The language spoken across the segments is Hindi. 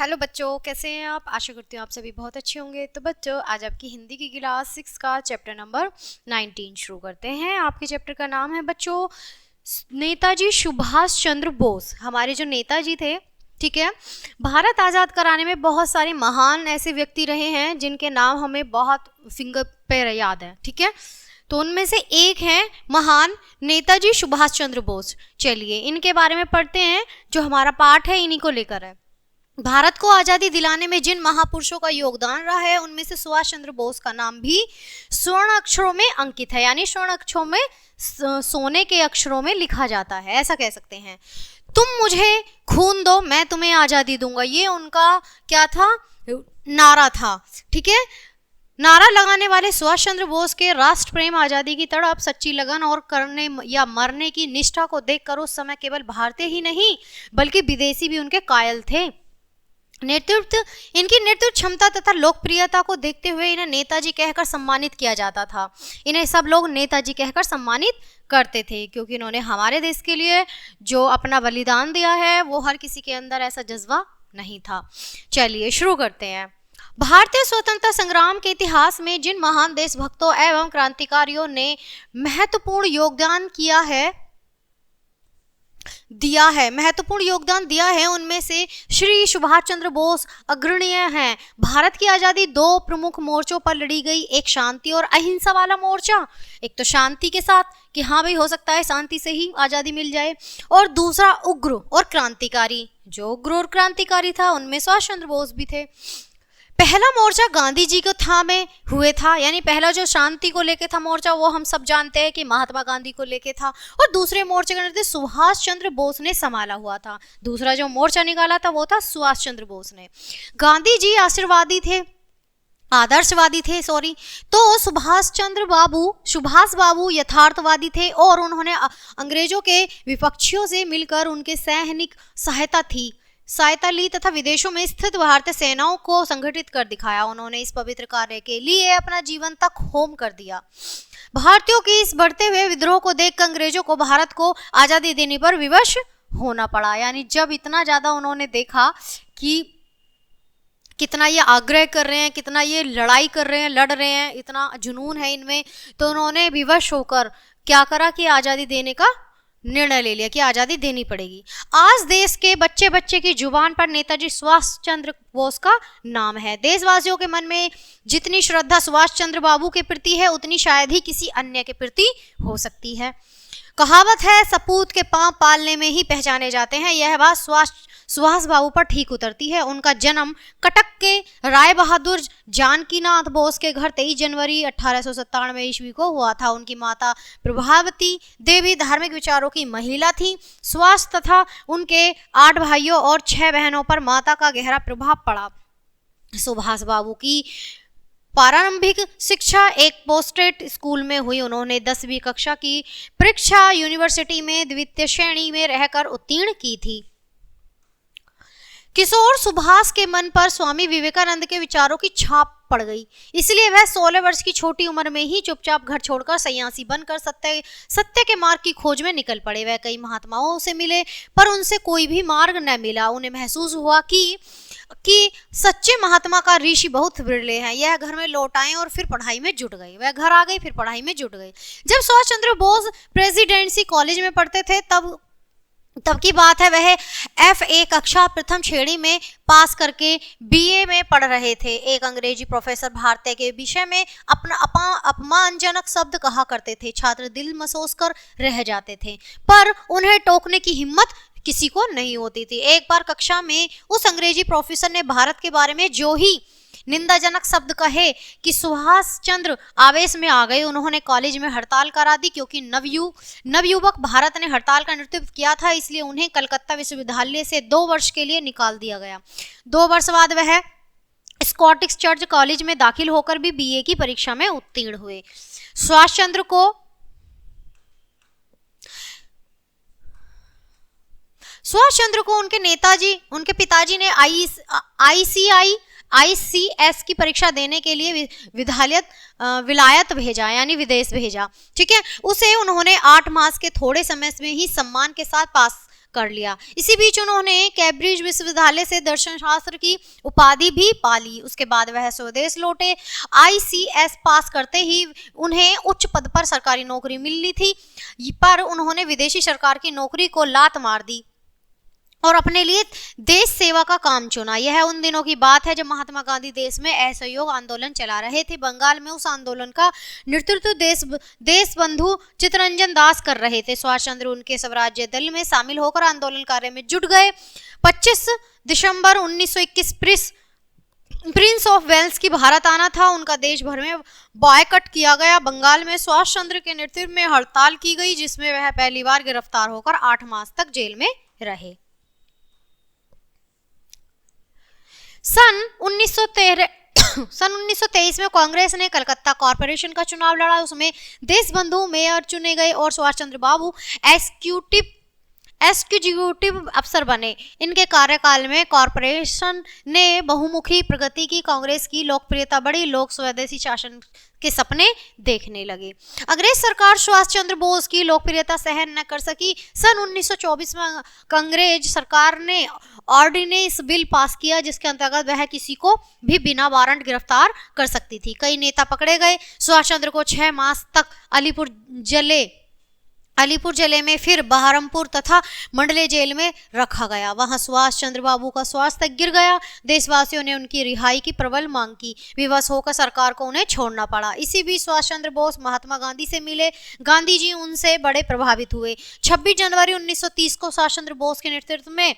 हेलो बच्चों, कैसे हैं आप? आशा करती हूँ आप सभी बहुत अच्छे होंगे। तो बच्चों, आज आपकी हिंदी की क्लास 6 का चैप्टर नंबर 19 शुरू करते हैं। आपके चैप्टर का नाम है बच्चों नेताजी सुभाष चंद्र बोस। हमारे जो नेताजी थे, ठीक है, भारत आज़ाद कराने में बहुत सारे महान ऐसे व्यक्ति रहे हैं जिनके नाम हमें बहुत फिंगर पे याद है, ठीक है। तो उनमें से एक है महान नेताजी सुभाष चंद्र बोस। चलिए इनके बारे में पढ़ते हैं। जो हमारा पाठ है इन्हीं को लेकर है। भारत को आज़ादी दिलाने में जिन महापुरुषों का योगदान रहा है उनमें से सुभाष चंद्र बोस का नाम भी स्वर्ण अक्षरों में अंकित है, यानी स्वर्ण अक्षरों में सोने के अक्षरों में लिखा जाता है, ऐसा कह सकते हैं। तुम मुझे खून दो, मैं तुम्हें आज़ादी दूंगा, ये उनका क्या था, नारा था, ठीक है। नारा लगाने वाले सुभाष चंद्र बोस के राष्ट्र प्रेम, आज़ादी की तड़प, सच्ची लगन और करने या मरने की निष्ठा को देखकर उस समय केवल भारतीय ही नहीं बल्कि विदेशी भी उनके कायल थे। इनकी नेतृत्व क्षमता तथा लोकप्रियता को देखते हुए इन्हें नेताजी कहकर सम्मानित किया जाता था। इन्हें सब लोग नेताजी कहकर सम्मानित करते थे क्योंकि इन्होंने हमारे देश के लिए जो अपना बलिदान दिया है वो हर किसी के अंदर ऐसा जज्बा नहीं था। चलिए शुरू करते हैं। भारतीय स्वतंत्रता संग्राम के इतिहास में जिन महान देशभक्तों एवं क्रांतिकारियों ने महत्वपूर्ण योगदान दिया है उनमें से श्री सुभाष चंद्र बोस अग्रणीय हैं। भारत की आज़ादी दो प्रमुख मोर्चों पर लड़ी गई, एक शांति और अहिंसा वाला मोर्चा, एक तो शांति के साथ कि हाँ भाई हो सकता है शांति से ही आज़ादी मिल जाए, और दूसरा उग्र और क्रांतिकारी। जो उग्र और क्रांतिकारी था उनमें सुभाष चंद्र बोस भी थे। पहला मोर्चा गांधी जी को थामे हुए था, यानी पहला जो शांति को लेके था मोर्चा वो हम सब जानते हैं कि महात्मा गांधी को लेके था, और दूसरे मोर्चे का नेतृत्व सुभाष चंद्र बोस ने संभाला हुआ था। दूसरा जो मोर्चा निकाला था वो था सुभाष चंद्र बोस ने। गांधी जी आदर्शवादी थे तो सुभाष बाबू यथार्थवादी थे और उन्होंने अंग्रेजों के विपक्षियों से मिलकर उनके सैनिक सहायता ली तथा विदेशों में स्थित भारतीय सेनाओं को संगठित कर दिखाया। उन्होंने इस पवित्र कार्य के लिए अपना जीवन तक होम कर दिया। भारतीयों की इस बढ़ते हुए विद्रोह को देखकर अंग्रेजों को भारत को आज़ादी देने पर विवश होना पड़ा। यानी जब इतना ज़्यादा उन्होंने देखा कि कितना ये आग्रह कर रहे हैं, कितना ये लड़ाई कर रहे हैं, लड़ रहे हैं, इतना जुनून है इनमें, तो उन्होंने विवश होकर क्या करा कि आज़ादी देने का निर्णय ले लिया कि आज़ादी देनी पड़ेगी। आज देश के बच्चे बच्चे की जुबान पर नेताजी सुभाष चंद्र बोस का नाम है। देशवासियों के मन में जितनी श्रद्धा सुभाष चंद्र बाबू के प्रति है उतनी शायद ही किसी अन्य के प्रति हो सकती है। कहावत है सपूत के पांव पालने में ही पहचाने जाते हैं। यह बात सुभाष बाबू पर ठीक उतरती है। उनका जन्म कटक के राय बहादुर जानकीनाथ बोस के घर 23 जनवरी 1897 ईस्वी को हुआ था। उनकी माता प्रभावती देवी धार्मिक विचारों की महिला थी। सुभाष तथा उनके 8 भाइयों और 6 बहनों पर माता का गहरा प्रभाव पड़ा। सुभाष बाबू की प्रारंभिक शिक्षा एक पोस्टेड स्कूल में हुई। उन्होंने 10वीं कक्षा की परीक्षा यूनिवर्सिटी में द्वितीय श्रेणी में रहकर उत्तीर्ण की थी। किशोर सुभाष के मन पर स्वामी विवेकानंद के विचारों की छाप पड़ गई, इसलिए वह 16 वर्ष की छोटी उम्र में ही चुपचाप घर छोड़कर सन्यासी बनकर सत्य के मार्ग की खोज में निकल पड़े। वह कई महात्माओं से मिले पर उनसे कोई भी मार्ग न मिला। उन्हें महसूस हुआ कि सच्चे महात्मा का ऋषि बहुत विरले हैं। यह घर में लौट आए और फिर पढ़ाई में जुट गए। वह घर आ गई फिर पढ़ाई में जुट गई। जब सुभाष चंद्र बोस प्रेसिडेंसी कॉलेज में पढ़ते थे तब की बात है। वह FA कक्षा प्रथम श्रेणी में पास करके BA में पढ़ रहे थे। एक अंग्रेजी प्रोफेसर भारतीय के विषय में अपना अपमानजनक शब्द कहा करते थे। छात्र दिल मसोस कर रह जाते थे पर उन्हें टोकने की हिम्मत किसी को नहीं होती थी। एक बार कक्षा में उस अंग्रेजी प्रोफेसर ने भारत के बारे में जो ही निंदाजनक शब्द कहे कि सुभाष चंद्र आवेश में आ गए। उन्होंने कॉलेज में हड़ताल करा दी। क्योंकि नवयुवक भारत ने हड़ताल का नेतृत्व किया था, इसलिए उन्हें कलकत्ता विश्वविद्यालय से 2 वर्ष के लिए निकाल दिया गया। 2 वर्ष बाद वह स्कॉटिश चर्च कॉलेज में दाखिल होकर भी BA की परीक्षा में उत्तीर्ण हुए। सुभाष चंद्र को उनके पिताजी ने ICS की परीक्षा देने के लिए विलायत भेजा, यानी विदेश भेजा, ठीक है। उसे उन्होंने 8 मास के थोड़े समय में ही सम्मान के साथ पास कर लिया। इसी बीच उन्होंने कैम्ब्रिज विश्वविद्यालय से दर्शन शास्त्र की उपाधि भी पा ली। उसके बाद वह स्वदेश लौटे। ICS पास करते ही उन्हें उच्च पद पर सरकारी नौकरी मिली थी, पर उन्होंने विदेशी सरकार की नौकरी को लात मार दी और अपने लिए देश सेवा का काम चुना। यह उन दिनों की बात है जब महात्मा गांधी देश में असहयोग आंदोलन चला रहे थे। बंगाल में उस आंदोलन का नेतृत्व देश बंधु चित्तरंजन दास कर रहे थे। सुभाष चंद्र उनके स्वराज्य दल में शामिल होकर आंदोलन कार्य में जुट गए। 25 दिसंबर 1921 प्रिंस ऑफ वेल्स की भारत आना था। उनका देश भर में बॉयकॉट किया गया। बंगाल में सुभाष चंद्र के नेतृत्व में हड़ताल की गई, जिसमें वह पहली बार गिरफ्तार होकर 8 मास तक जेल में रहे। सन 1923 में कांग्रेस ने कलकत्ता कॉरपोरेशन का चुनाव लड़ा। उसमें देशबंधु मेयर चुने गए और सुभाष चंद्र बाबू एग्जीक्यूटिव अफसर बने। इनके कार्यकाल में कॉरपोरेशन ने बहुमुखी प्रगति की, कांग्रेस की लोकप्रियता बढ़ी, लोग स्वदेशी शासन के सपने देखने लगे। अंग्रेज सरकार सुभाष चंद्र बोस की लोकप्रियता सहन न कर सकी। सन 1924 में अंग्रेज सरकार ने ऑर्डिनेंस बिल पास किया, जिसके अंतर्गत वह किसी को भी बिना वारंट गिरफ्तार कर सकती थी। कई नेता पकड़े गए। सुभाष चंद्र को 6 मास तक अलीपुर जिले में, फिर बहरमपुर तथा मंडले जेल में रखा गया। वहां सुभाष चंद्र बाबू का स्वास्थ्य गिर गया। देशवासियों ने उनकी रिहाई की प्रबल मांग की। विवश होकर सरकार को उन्हें छोड़ना पड़ा। इसी बीच सुभाष चंद्र बोस महात्मा गांधी से मिले। गांधी जी उनसे बड़े प्रभावित हुए। 26 जनवरी 1930 को सुभाष चंद्र बोस के नेतृत्व में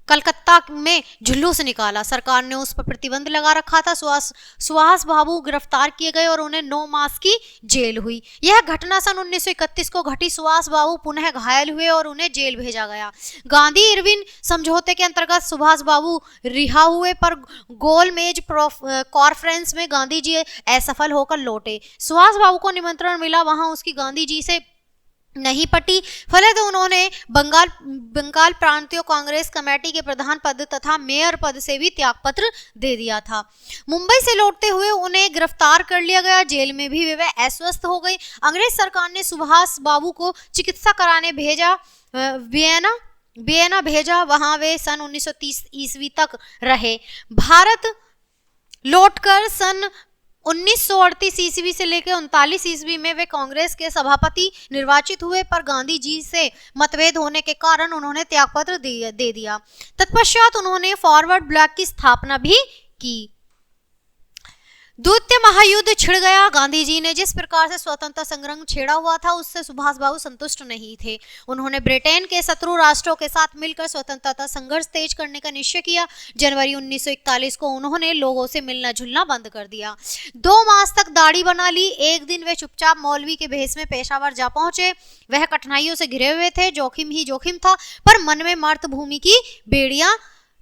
कलकत्ता में जुलूस निकाला। सरकार ने उस पर प्रतिबंध लगा रखा था। सुभाष बाबू गिरफ्तार किए गए और उन्हें 9 मास की जेल हुई। यह घटना सन 1931 को घटी। सुभाष बाबू पुनः घायल हुए और उन्हें जेल भेजा गया। गांधी इरविन समझौते के अंतर्गत सुभाष बाबू रिहा हुए, पर गोलमेज कॉन्फ्रेंस में गांधी जी असफल होकर लौटे। सुभाष बाबू को निमंत्रण मिला, वहां उसकी गांधी जी से नहीं पटी। फलत उन्होंने बंगाल प्रांतीय कांग्रेस कमेटी के प्रधान पद तथा मेयर पद से भी त्यागपत्र दे दिया था। मुंबई से लौटते हुए उन्हें गिरफ्तार कर लिया गया। जेल में भी वे अस्वस्थ हो गई। अंग्रेज सरकार ने सुभाष बाबू को चिकित्सा कराने भेजा, वियना भेजा। वहां वे सन 1930 ईस्वी तक रहे। भारत लौटकर सन 1938 ईस्वी से लेकर 39 ईस्वी में वे कांग्रेस के सभापति निर्वाचित हुए, पर गांधी जी से मतभेद होने के कारण उन्होंने त्यागपत्र दे दिया। तत्पश्चात उन्होंने फॉरवर्ड ब्लॉक की स्थापना भी की। द्वितीय महायुद्ध छिड़ गया। गांधी जी ने जिस प्रकार से स्वतंत्रता संग्राम छेड़ा हुआ था, उससे सुभाष बाबू संतुष्ट नहीं थे। उन्होंने ब्रिटेन के शत्रु राष्ट्रों के साथ मिलकर स्वतंत्रता संघर्ष तेज करने का निश्चय किया। जनवरी 1941 को उन्होंने लोगों से मिलना जुलना बंद कर दिया। 2 मास तक दाढ़ी बना ली। एक दिन वे चुपचाप मौलवी के भेष में पेशावर जा पहुंचे। वह कठिनाइयों से घिरे हुए थे। जोखिम ही जोखिम था, पर मन में मातृभूमि की बेड़ियां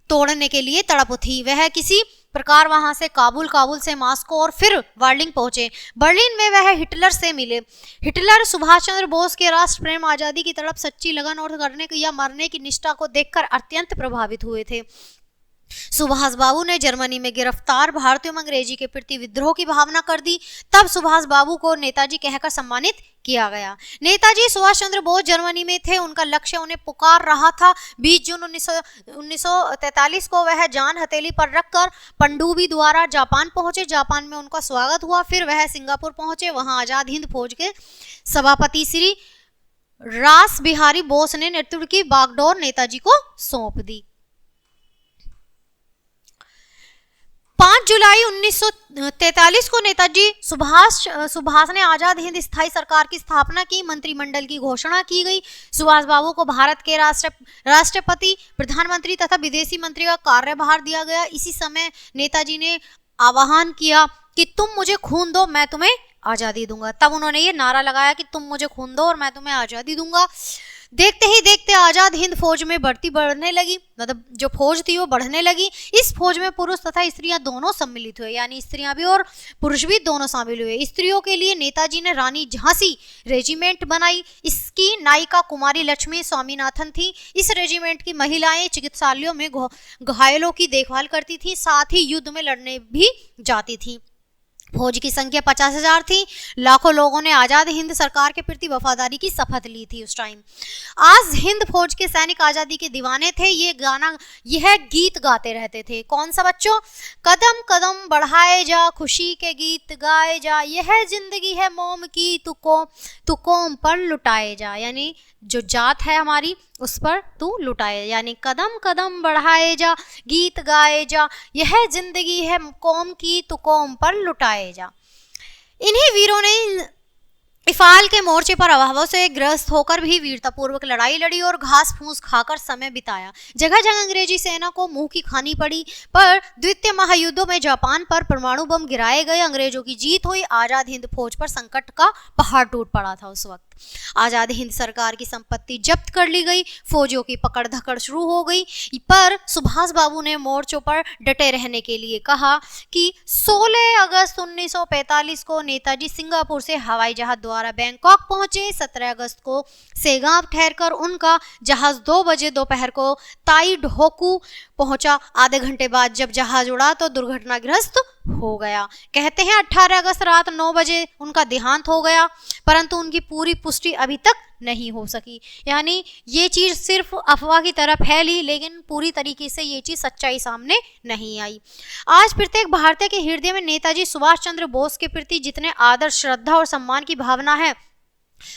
तोड़ने के लिए तड़प थी। वह किसी प्रकार वहां से काबुल से मॉस्को और फिर बर्लिन पहुंचे। बर्लिन में वह हिटलर से मिले। हिटलर सुभाष चंद्र बोस के राष्ट्र प्रेम, आजादी की तरफ सच्ची लगन और करने की या मरने की निष्ठा को देखकर अत्यंत प्रभावित हुए थे। सुभाष बाबू ने जर्मनी में गिरफ्तार भारतीयों में अंग्रेजी के प्रति विद्रोह की भावना कर दी। तब सुभाष बाबू को नेताजी कहकर सम्मानित किया गया। नेताजी सुभाष चंद्र बोस जर्मनी में थे। उनका लक्ष्य उन्हें पुकार रहा था। 20 जून 1943 को वह जान हथेली पर रखकर पनडुब्बी द्वारा जापान पहुंचे। जापान में उनका स्वागत हुआ। फिर वह सिंगापुर पहुंचे। वहां आजाद हिंद फौज के सभापति श्री रास बिहारी बोस ने नेतृत्व की बागडोर नेताजी को सौंप दी। 5 जुलाई 1943 को नेताजी सुभाष ने आजाद हिंद स्थायी सरकार की स्थापना की। मंत्रिमंडल की घोषणा की गई। सुभाष बाबू को भारत के राष्ट्रपति, प्रधानमंत्री तथा विदेशी मंत्री का कार्यभार दिया गया। इसी समय नेताजी ने आह्वान किया कि तुम मुझे खून दो, मैं तुम्हें आजादी दूंगा। तब उन्होंने ये नारा लगाया कि तुम मुझे खून दो और मैं तुम्हें आजादी दूंगा। देखते ही देखते आजाद हिंद फौज में भर्ती बढ़ने लगी, मतलब जो फौज थी वो बढ़ने लगी। इस फौज में पुरुष तथा स्त्रियां दोनों सम्मिलित हुए, यानी स्त्रियां भी और पुरुष भी दोनों शामिल हुए। स्त्रियों के लिए नेताजी ने रानी झांसी रेजिमेंट बनाई। इसकी नायिका कुमारी लक्ष्मी स्वामीनाथन थी। इस रेजिमेंट की महिलाएं चिकित्सालयों में घायलों की देखभाल करती थी, साथ ही युद्ध में लड़ने भी जाती थी। फौज की संख्या 50,000 थी। लाखों लोगों ने आजाद हिंद सरकार के प्रति वफादारी की शपथ ली थी उस टाइम। आज हिंद फौज के सैनिक आजादी के दीवाने थे। यह गीत गाते रहते थे। कौन सा बच्चों? कदम कदम बढ़ाए जा, खुशी के गीत गाए जा, यह जिंदगी है मोम की, तू कौम पर लुटाए जा। यानी जो जात है हमारी उस पर तू लुटाए, यानी कदम कदम बढ़ाए जा, गीत गाए जा, यह जिंदगी है कौम की, तू कौम पर लुटाए जा। इन्हीं वीरों ने इफाल के मोर्चे पर अभावों से ग्रस्त होकर भी वीरतापूर्वक लड़ाई लड़ी और घास फूस खाकर समय बिताया। जगह जगह अंग्रेजी सेना को मुंह की खानी पड़ी, पर द्वितीय महायुद्धों में जापान पर परमाणु बम गिराए गए, अंग्रेजों की जीत हुई। आजाद हिंद फौज पर संकट का पहाड़ टूट पड़ा था उस वक्त। आजाद हिंद सरकार की संपत्ति जब्त कर ली गई, फौजियों की पकड़ धकड़ शुरू हो गई। पर सुभाष बाबू ने मोर्चों पर डटे रहने के लिए कहा कि 16 अगस्त 1945 को नेताजी सिंगापुर से हवाई जहाज द्वारा बैंकॉक पहुंचे। 17 अगस्त को सेगांव ठहरकर उनका जहाज 2 बजे दोपहर को ताई ढोकू पहुंचा। आधे घंटे बाद जब जहाज उड़ा तो दुर्घटनाग्रस्त हो गया। कहते हैं 18 अगस्त रात 9 बजे उनका देहांत हो गया, परंतु उनकी पूरी पुष्टि अभी तक नहीं हो सकी। यानी ये चीज सिर्फ अफवाह की तरह फैली, लेकिन पूरी तरीके से ये चीज सच्चाई सामने नहीं आई। आज प्रत्येक भारतीय के हृदय में नेताजी सुभाष चंद्र बोस के प्रति जितने आदर, श्रद्धा और सम्मान की भावना है,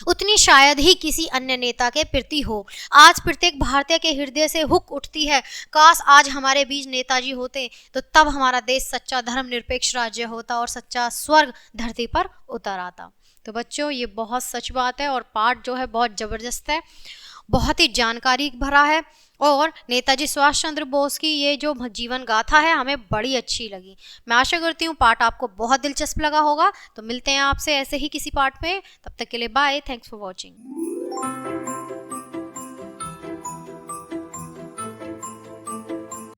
उतनी शायद ही किसी अन्य नेता के प्रति हो। आज प्रत्येक भारतीय के हृदय से हुक उठती है, काश आज हमारे बीच नेताजी होते, तो तब हमारा देश सच्चा धर्मनिरपेक्ष राज्य होता और सच्चा स्वर्ग धरती पर उतर आता। तो बच्चों, ये बहुत सच बात है और पाठ जो है बहुत ज़बरदस्त है, बहुत ही जानकारी भरा है। और नेताजी सुभाष चंद्र बोस की ये जो जीवन गाथा है हमें बड़ी अच्छी लगी। मैं आशा करती हूँ पाठ आपको बहुत दिलचस्प लगा होगा। तो मिलते हैं आपसे ऐसे ही किसी पाठ में, तब तक के लिए बाय। Thanks for watching.